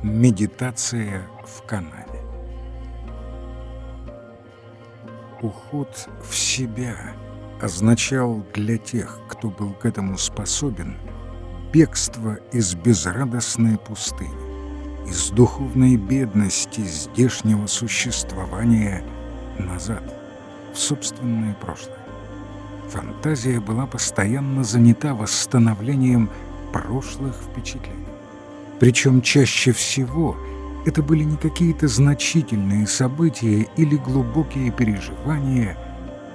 Медитация в канаве. Уход в себя означал для тех, кто был к этому способен, бегство из безрадостной пустыни, из духовной бедности здешнего существования назад, в собственное прошлое. Фантазия была постоянно занята восстановлением прошлых впечатлений. Причем чаще всего это были не какие-то значительные события или глубокие переживания,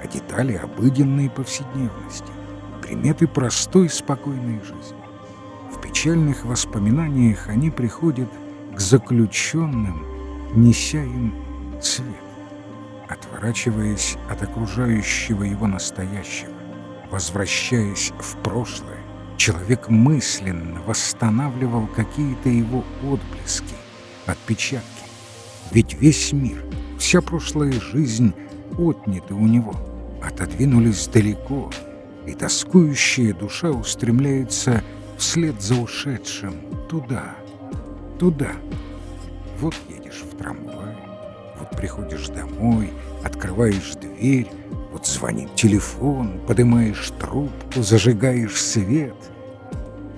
а детали обыденной повседневности, приметы простой спокойной жизни. В печальных воспоминаниях они приходят к заключенным, неся им свет. Отворачиваясь от окружающего его настоящего, возвращаясь в прошлое, человек мысленно восстанавливал какие-то его отблески, отпечатки. Ведь весь мир, вся прошлая жизнь отняты у него, отодвинулись далеко, и тоскующая душа устремляется вслед за ушедшим туда. Вот едешь в трамвае, вот приходишь домой, открываешь дверь, вот звонит телефон, поднимаешь трубку, зажигаешь свет.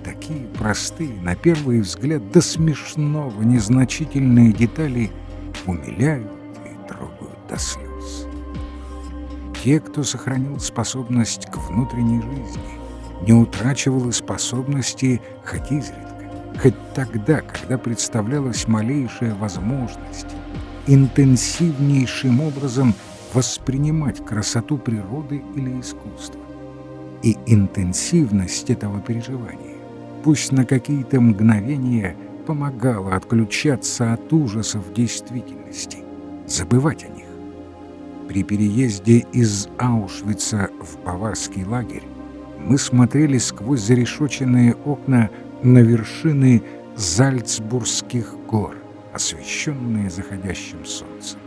Такие простые, на первый взгляд, до смешного незначительные детали умиляют и трогают до слез. Те, кто сохранил способность к внутренней жизни, не утрачивал и способности хоть изредка, хоть тогда, когда представлялась малейшая возможность, интенсивнейшим образом воспринимать красоту природы или искусства. И интенсивность этого переживания, пусть на какие-то мгновения, помогала отключаться от ужасов действительности, забывать о них. При переезде из Аушвица в баварский лагерь мы смотрели сквозь зарешоченные окна на вершины Зальцбургских гор, освещенные заходящим солнцем.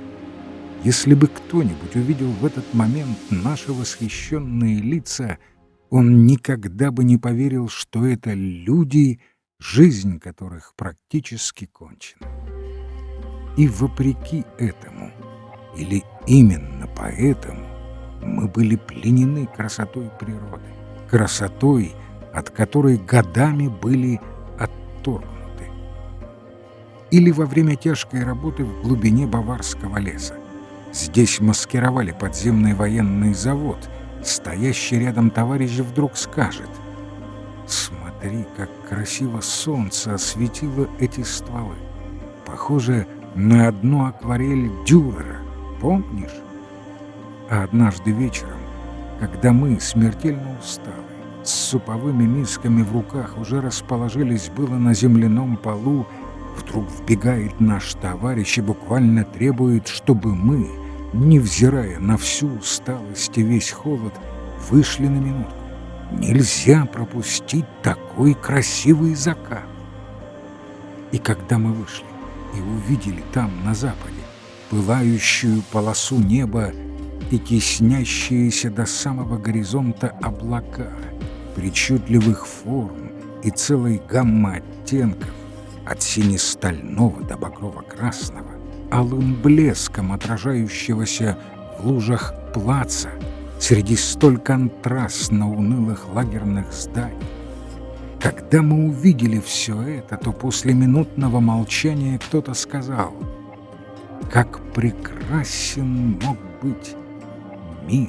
Если бы кто-нибудь увидел в этот момент наши восхищенные лица, он никогда бы не поверил, что это люди, жизнь которых практически кончена. И вопреки этому, или именно поэтому, мы были пленены красотой природы, красотой, от которой годами были отторгнуты. Или во время тяжкой работы в глубине баварского леса. Здесь маскировали подземный военный завод. Стоящий рядом товарищ вдруг скажет: «Смотри, как красиво солнце осветило эти стволы. Похоже на одну акварель Дюрера. Помнишь?» А однажды вечером, когда мы, смертельно усталые, с суповыми мисками в руках уже расположились было на земляном полу, вдруг вбегает наш товарищ и буквально требует, чтобы мы, невзирая на всю усталость и весь холод, вышли на минутку. Нельзя пропустить такой красивый закат. И когда мы вышли и увидели там, на западе, пылающую полосу неба и теснящиеся до самого горизонта облака, причудливых форм и целой гаммы оттенков, от сине-стального до багрово-красного, алым блеском отражающегося в лужах плаца среди столь контрастно унылых лагерных зданий. Когда мы увидели все это, то после минутного молчания кто-то сказал: «Как прекрасен мог быть мир!»